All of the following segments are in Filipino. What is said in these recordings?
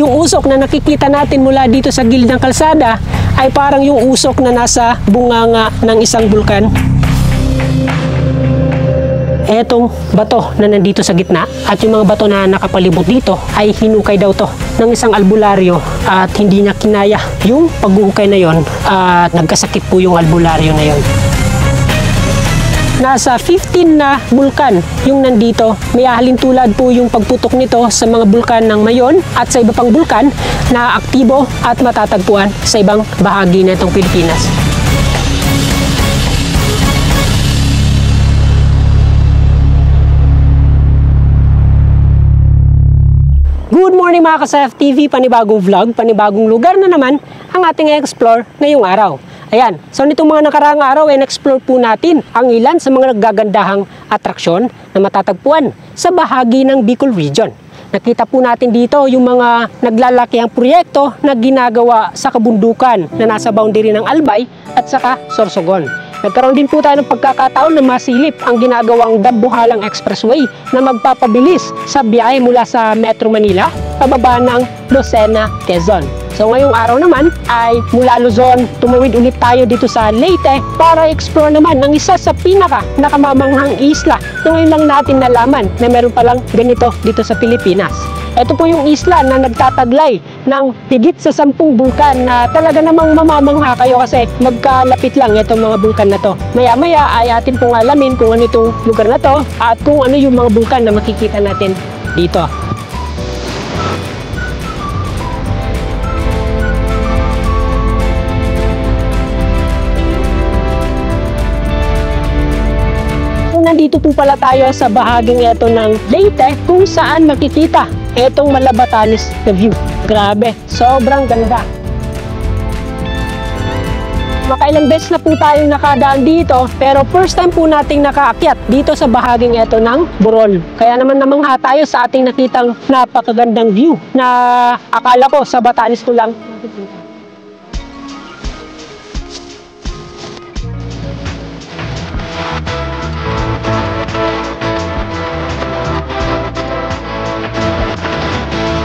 yung usok na nakikita natin mula dito sa gilid ng kalsada ay parang yung usok na nasa bunganga ng isang bulkan. Etong bato na nandito sa gitna at yung mga bato na nakapalibot dito ay hinukay daw to ng isang albularyo at hindi niya kinaya yung paghuhukay na yon at nagkasakit po yung albularyo na yon. Nasa 15 na bulkan yung nandito. May halintulad po yung pagputok nito sa mga bulkan ng Mayon at sa iba pang bulkan na aktibo at matatagpuan sa ibang bahagi na itong Pilipinas. Good morning mga ka-Saf TV, panibagong vlog, panibagong lugar na naman ang ating i-explore ngayong araw. Ayan, so nitong mga nakaraang araw ay na-explore po natin ang ilan sa mga naggagandahang atraksyon na matatagpuan sa bahagi ng Bicol Region. Nakita po natin dito yung mga naglalakihang proyekto na ginagawa sa kabundukan na nasa boundary ng Albay at saka Sorsogon. Nagkaroon din po tayo ng pagkakataon na masilip ang ginagawang Dambuhalang Expressway na magpapabilis sa biyahe mula sa Metro Manila pababa ng Lucena, Quezon. So ngayong araw naman ay mula Luzon, tumawid ulit tayo dito sa Leyte para explore naman ang isa sa nakamamanghang isla na ngayon lang natin nalaman na meron palang ganito dito sa Pilipinas. Ito po yung isla na nagtataglay ng higit sa 10 bulkan na talaga namang mamamangha kayo kasi magkalapit lang itong mga bulkan na to. Maya-maya ay atin pong alamin kung ano itong lugar na to at kung ano yung mga bulkan na makikita natin dito. Nandito po pala tayo sa bahaging ito ng Leyte kung saan makikita itong Malabatanes na view. Grabe, sobrang ganda. Makailang beses na po tayong nakadaan dito pero first time po nating nakaakyat dito sa bahaging ito ng Burol. Kaya naman namangha tayo sa ating nakitang napakagandang view na akala ko sa Batanes ko lang.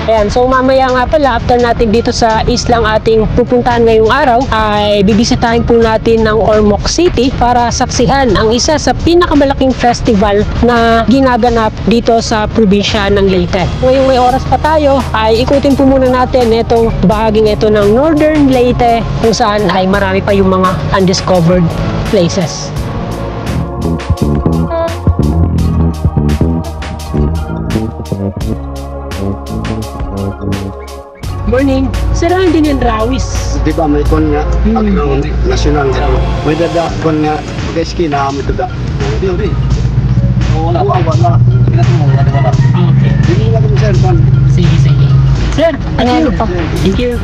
Ayan, so mamaya nga pala, after natin dito sa islang ating pupuntahan ngayong araw, ay bibisitahin po natin ng Ormoc City para saksihan ang isa sa pinakamalaking festival na ginaganap dito sa probinsya ng Leyte. Ngayong may oras pa tayo, ay ikutin po muna natin itong bahaging ito ng Northern Leyte kung saan ay marami pa yung mga undiscovered places. Morning. Sarahan din yung Rawis. Di ba may kon nga ang national nga. May dada kon nga keski na may dada. Di. Wala. Wala. Okay. Hindi na kami sir kon. Sige. Sir, ano pa? Thank you.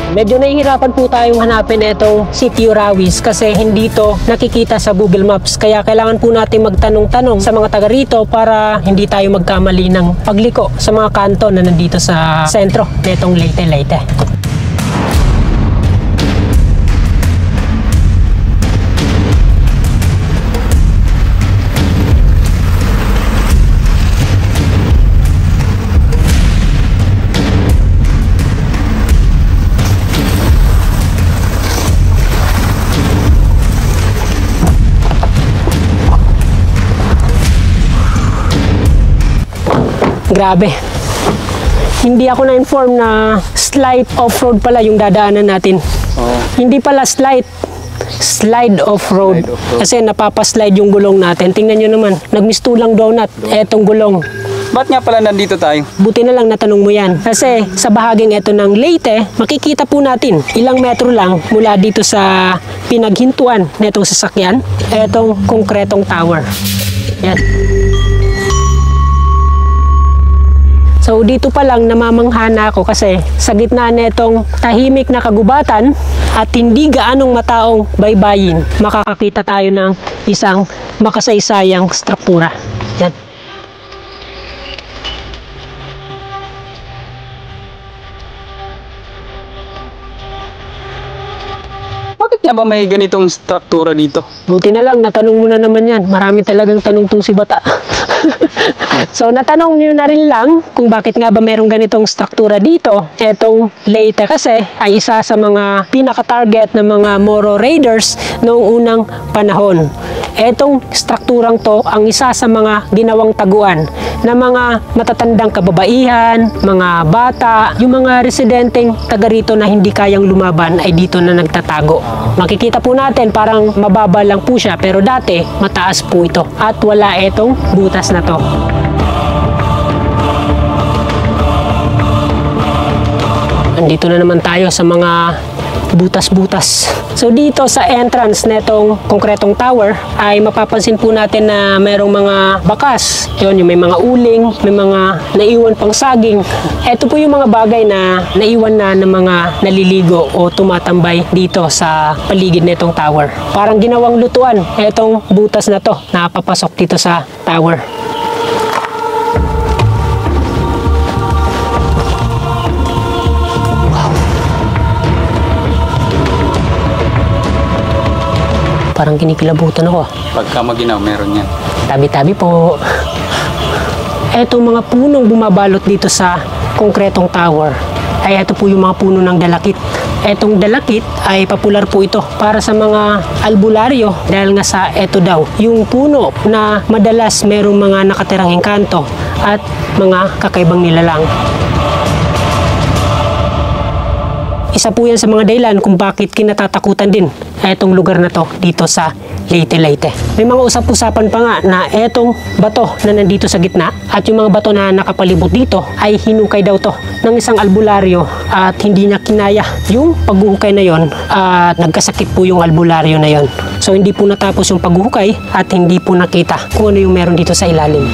Medyo nahihirapan po tayong hanapin itong City Rawis kasi hindi to nakikita sa Google Maps. Kaya kailangan po natin magtanong-tanong sa mga taga rito para hindi tayo magkamali ng pagliko sa mga kanto na nandito sa sentro nitong Leyte. Grabe. Hindi ako na-inform na slight off-road pala yung dadaanan natin. Hindi pala slide off-road. Kasi napapaslide yung gulong natin. Tingnan nyo naman, nagmistulang donut. Etong gulong. Ba't nga pala nandito tayo? Buti na lang natanong mo yan. Kasi sa bahaging ito ng Leyte, makikita po natin ilang metro lang mula dito sa pinaghintuan netong sasakyan. Etong konkretong tower. Yan. So dito pa lang namamangha na ako kasi sa gitna netong tahimik na kagubatan at hindi gaanong mataong baybayin, makakakita tayo ng isang makasaysayang struktura. Yan. Bakit nga ba may ganitong struktura dito? Buti na lang, natanong mo na naman yan. Marami talagang tanong tong si Bata. So, natanong nyo na rin lang kung bakit nga ba merong ganitong struktura dito. Etong Leyte kasi ay isa sa mga pinaka-target ng mga Moro Raiders noong unang panahon. Etong strukturang to ang isa sa mga ginawang taguan ng mga matatandang kababaihan, mga bata, yung mga residenteng taga rito na hindi kayang lumaban ay dito na nagtatago. Makikita po natin parang mababa lang po siya pero dati mataas po ito at wala etong butas na to. Andito na naman tayo sa mga butas-butas. So dito sa entrance netong konkretong tower ay mapapansin po natin na mayroong mga bakas. Yun, yung may mga uling, may mga naiwan pang saging. Ito po yung mga bagay na naiwan na ng mga naliligo o tumatambay dito sa paligid netong tower. Parang ginawang lutuan etong butas na to na papasok dito sa tower. Parang kinikilabutan ako. Pagka maginaw, meron yan. Tabi-tabi po. Etong mga punong bumabalot dito sa konkretong tower ay ito po yung mga puno ng dalakit. Etong dalakit ay popular po ito para sa mga albularyo dahil nga sa eto daw, yung puno na madalas merong mga nakatirang engkanto at mga kakaibang nilalang. Isa po yan sa mga dahilan kung bakit kinatatakutan din etong lugar na to dito sa Leyte. May mga usap-usapan pa nga na etong bato na nandito sa gitna at yung mga bato na nakapalibot dito ay hinukay daw to ng isang albularyo at hindi niya kinaya yung paghuhukay na yon at nagkasakit po yung albularyo na yon. So hindi po natapos yung paghuhukay at hindi po nakita kung ano yung meron dito sa ilalim.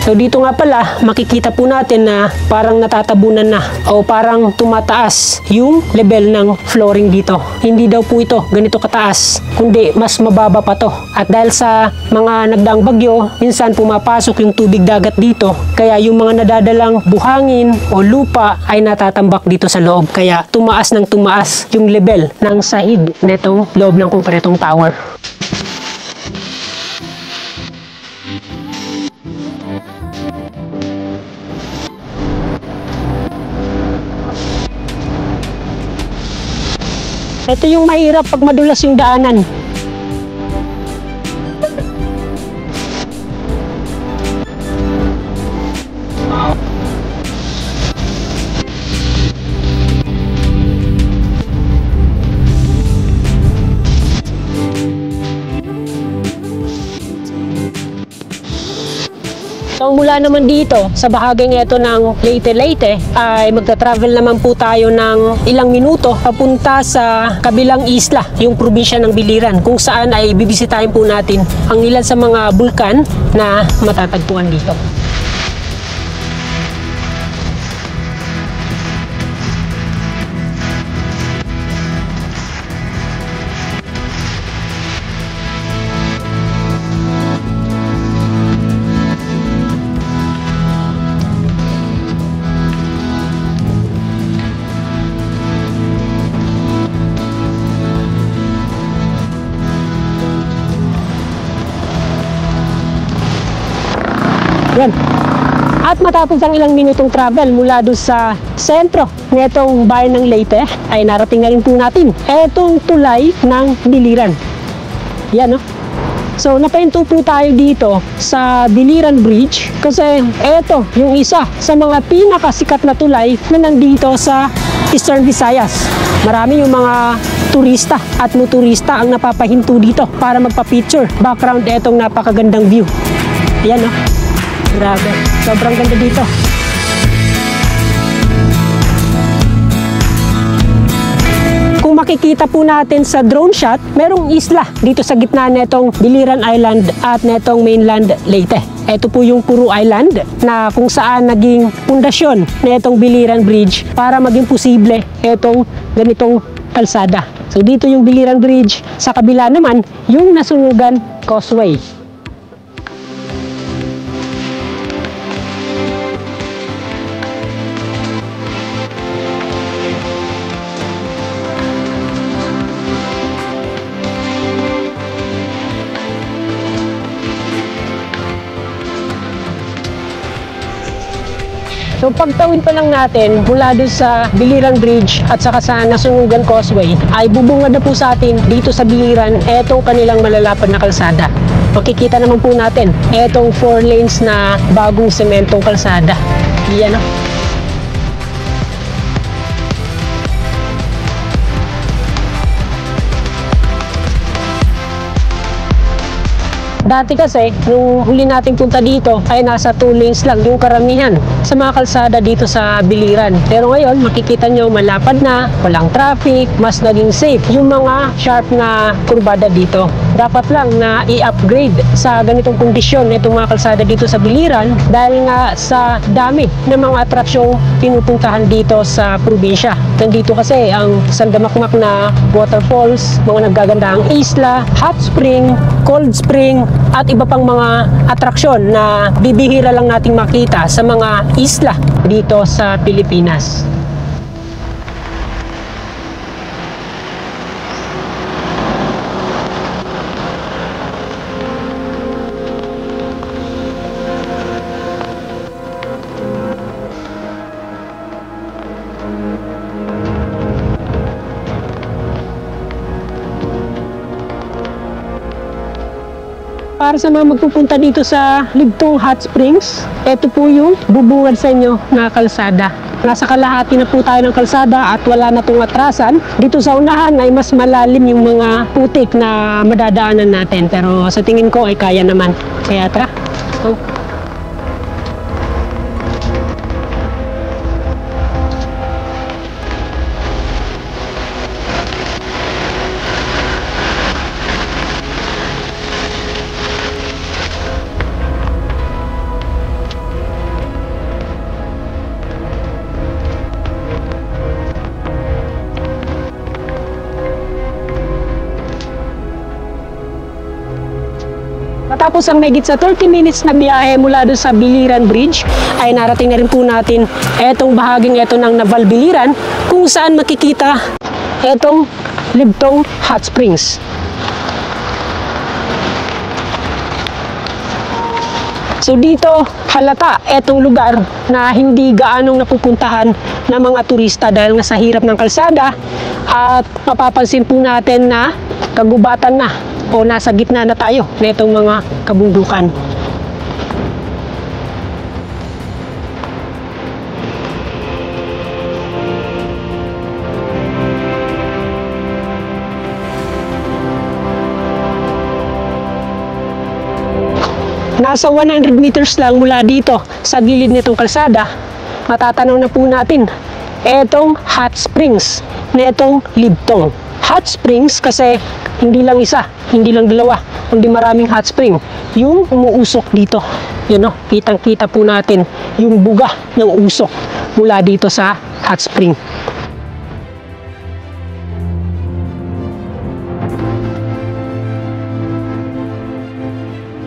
So dito nga pala, makikita po natin na parang natatabunan na o parang tumataas yung level ng flooring dito. Hindi daw po ito ganito kataas, kundi mas mababa pa to. At dahil sa mga nagdaang bagyo, minsan pumapasok yung tubig dagat dito. Kaya yung mga nadadalang buhangin o lupa ay natatambak dito sa loob. Kaya tumaas ng tumaas yung level ng sahig netong loob ng konkretong tower. Ito yung mahirap pag madulas yung daanan. So mula naman dito sa bahaging ito ng Leyte ay magta-travel naman po tayo ng ilang minuto papunta sa kabilang isla, yung probinsya ng Biliran, kung saan ay bibisitahin po natin ang ilan sa mga bulkan na matatagpuan dito. Yan. At matapos ang ilang minutong travel mula doon sa sentro ng itong bayan ng Leyte, ay narating na rin po natin itong tulay ng Biliran. Yan, no? So, napahinto po tayo dito sa Biliran Bridge kasi ito yung isa sa mga pinakasikat na tulay na nandito sa Eastern Visayas. Marami yung mga turista at motorista ang napapahinto dito para magpa-picture. Background itong napakagandang view. Yan, no? Grabe, sobrang ganda dito. Kung makikita po natin sa drone shot, merong isla dito sa gitna netong Biliran Island at netong mainland Leyte. Ito po yung Puro Island na kung saan naging pundasyon netong Biliran Bridge para maging posible itong ganitong kalsada. So dito yung Biliran Bridge, sa kabila naman yung Nasunugan Causeway. So pagtawid pa lang natin mula doon sa Biliran Bridge at saka sa Nasunugan Causeway ay bubungad na po sa atin dito sa Biliran etong kanilang malalapad na kalsada. Makikita naman po natin etong 4 lanes na bagong sementong kalsada. Yan o. Dati kasi, nung huli nating punta dito, ay nasa 2 lanes lang yung karamihan sa mga kalsada dito sa Biliran. Pero ngayon, makikita nyo malapad na, walang traffic, mas naging safe yung mga sharp na kurbada dito. Dapat lang na i-upgrade sa ganitong kondisyon itong mga kalsada dito sa Biliran dahil nga sa dami ng mga atraksyong pinupuntahan dito sa probinsya. Nandito kasi ang sandamakmak na waterfalls, mga naggagandahang isla, hot spring, cold spring, at iba pang mga atraksyon na bibihira lang nating makita sa mga isla dito sa Pilipinas. Para sa mga magpupunta dito sa Ligtong Hot Springs, ito po yung bubungad sa inyo na kalsada. Nasa kalahati na po tayo ng kalsada at wala na itong atrasan. Dito sa unahan ay mas malalim yung mga putik na madadaanan natin. Pero sa tingin ko ay kaya naman. Kaya tara. Matapos ang mahigit sa 30 minutes na biyahe mula doon sa Biliran Bridge, ay narating na rin po natin etong bahaging ito ng Naval Biliran kung saan makikita etong Ligtong Hot Springs. So dito halata etong lugar na hindi gaanong napupuntahan ng mga turista dahil nga sa hirap ng kalsada at mapapansin po natin na kagubatan na o nasa gitna na tayo nitong mga kabundukan. Nasa 100 meters lang mula dito sa gilid nitong kalsada, matatanaw na po natin etong hot springs na itong Ligtong. Hot springs kasi hindi lang isa, hindi lang dalawa, kundi maraming hot spring yung umuusok dito. Yun o, kitang-kita po natin yung buga ng usok mula dito sa hot spring.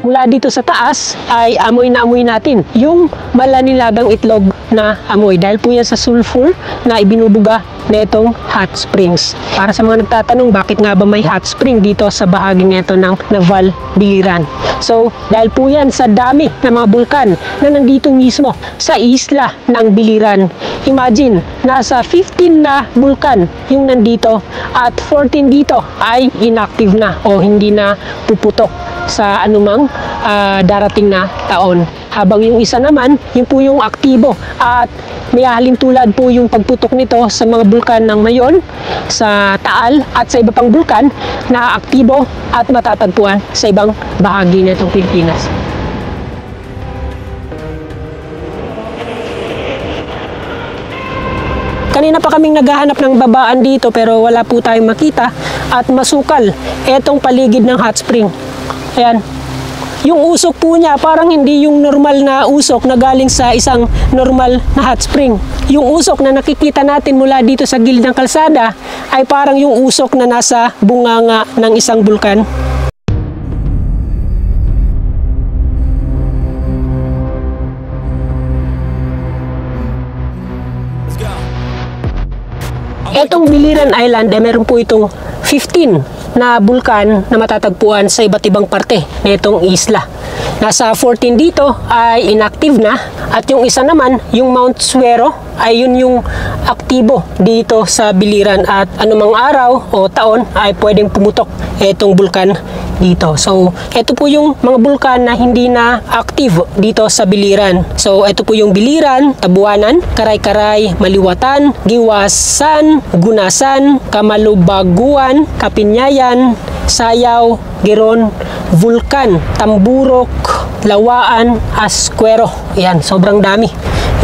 Mula dito sa taas ay amoy na amoy natin yung malanilagang itlog na amoy dahil po yan sa sulfur na ibinubuga na itong hot springs. Para sa mga nagtatanong bakit nga ba may hot spring dito sa bahaging ito ng Naval Biliran. So dahil po yan sa dami ng mga bulkan na nandito mismo sa isla ng Biliran. Imagine, nasa 15 na bulkan yung nandito at 14 dito ay inactive na o hindi na puputok sa anumang darating na taon. Habang yung isa naman, yun po yung aktibo at may halintulad po yung pagputok nito sa mga bulkan ng Mayon, sa Taal at sa iba pang bulkan na aktibo at matatagpuan sa ibang bahagi nitong Pilipinas. Kanina pa kaming naghahanap ng babaan dito pero wala po tayong makita at masukal etong paligid ng hot spring. Ayan. Yung usok po niya parang hindi yung normal na usok na galing sa isang normal na hot spring. Yung usok na nakikita natin mula dito sa gilid ng kalsada ay parang yung usok na nasa bunganga ng isang bulkan. Etong Biliran Island ay meron po itong 15 na bulkan na matatagpuan sa iba't ibang parte na itong isla. nasa 14 dito ay inactive na at yung isa naman, yung Mount Suero, ay yun yung aktibo dito sa Biliran at anumang araw o taon ay pwedeng pumutok itong bulkan dito. So, ito po yung mga bulkan na hindi na active dito sa Biliran. So, ito po yung Biliran, Tabuanan, Karay-Karay, Maliwatan, Giwasan, Gunasan, Kamalubaguan, Kapinyayan, Sayaw, Giron, Vulcan, Tamburok, Lawaan, Ascuero. Yan, sobrang dami.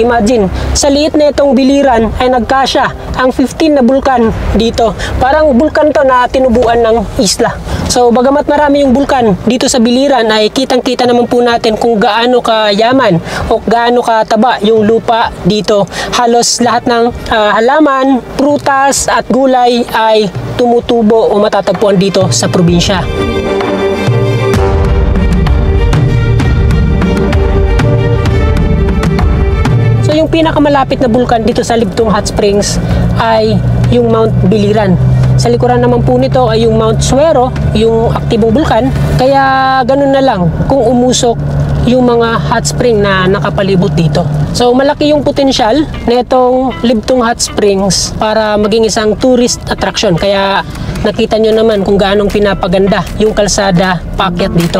Imagine, sa liit na itong Biliran ay nagkasya ang 15 na bulkan dito. Parang bulkan to na tinubuan ng isla. So, bagamat marami yung bulkan dito sa Biliran ay kitang-kita naman po natin kung gaano kayaman o gaano kataba yung lupa dito. Halos lahat ng halaman, prutas at gulay ay tumutubo o matatagpuan dito sa probinsya. So, yung pinakamalapit na bulkan dito sa Libtong Hot Springs ay yung Mount Biliran. Sa likuran naman po nito ay yung Mount Suero, yung aktibong bulkan. Kaya ganun na lang kung umusok yung mga hot spring na nakapalibot dito. So malaki yung potensyal na itong Libtong Hot Springs para maging isang tourist attraction. Kaya nakita nyo naman kung gaano pinapaganda yung kalsada paakyat dito.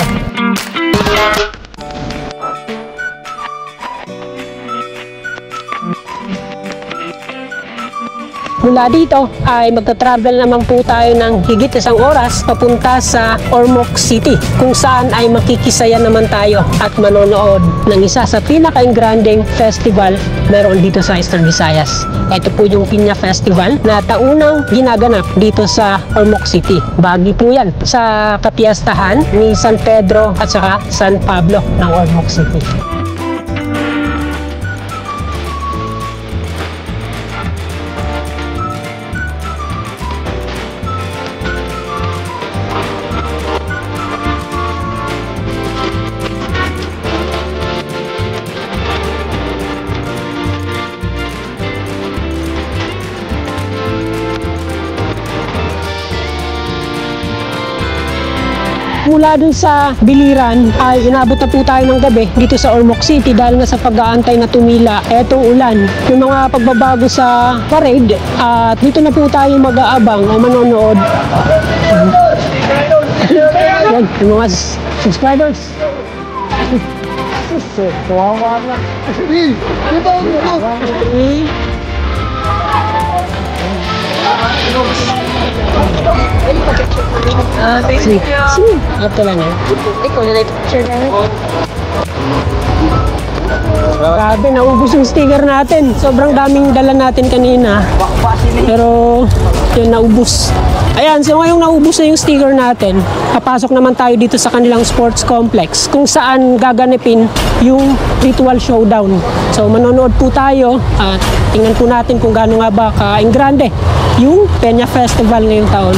Mula dito ay magta-travel naman po tayo ng higit 1 oras papunta sa Ormoc City, kung saan ay makikisaya naman tayo at manonood ng isa sa pinaka-engranding festival meron dito sa Eastern Visayas. Ito po yung Piña Festival na taunang ginaganap dito sa Ormoc City. Bagi po yan sa kapiyastahan ni San Pedro at saka San Pablo ng Ormoc City. Mula dun sa Biliran ay inabot na po tayo ng gabi dito sa Ormoc City dahil nga sa pag-aantay na tumila etong ulan. Yung mga pagbabago sa parade at dito na po tayo mag-aabang o manonood. Yan, yung mga subscribers. Kawawa na. Thank you. Ito lang eh. Ikaw na lang picture namin. Grabe, naubos yung sticker natin. Sobrang daming dala natin kanina. Pero, yun, naubos. Ayan, so ngayong naubos na yung sticker natin, papasok naman tayo dito sa kanilang sports complex kung saan gaganapin yung ritual showdown. So, manonood po tayo at tingnan po natin kung gaano nga ba ka-engrande yung Peña Festival ngayong taon.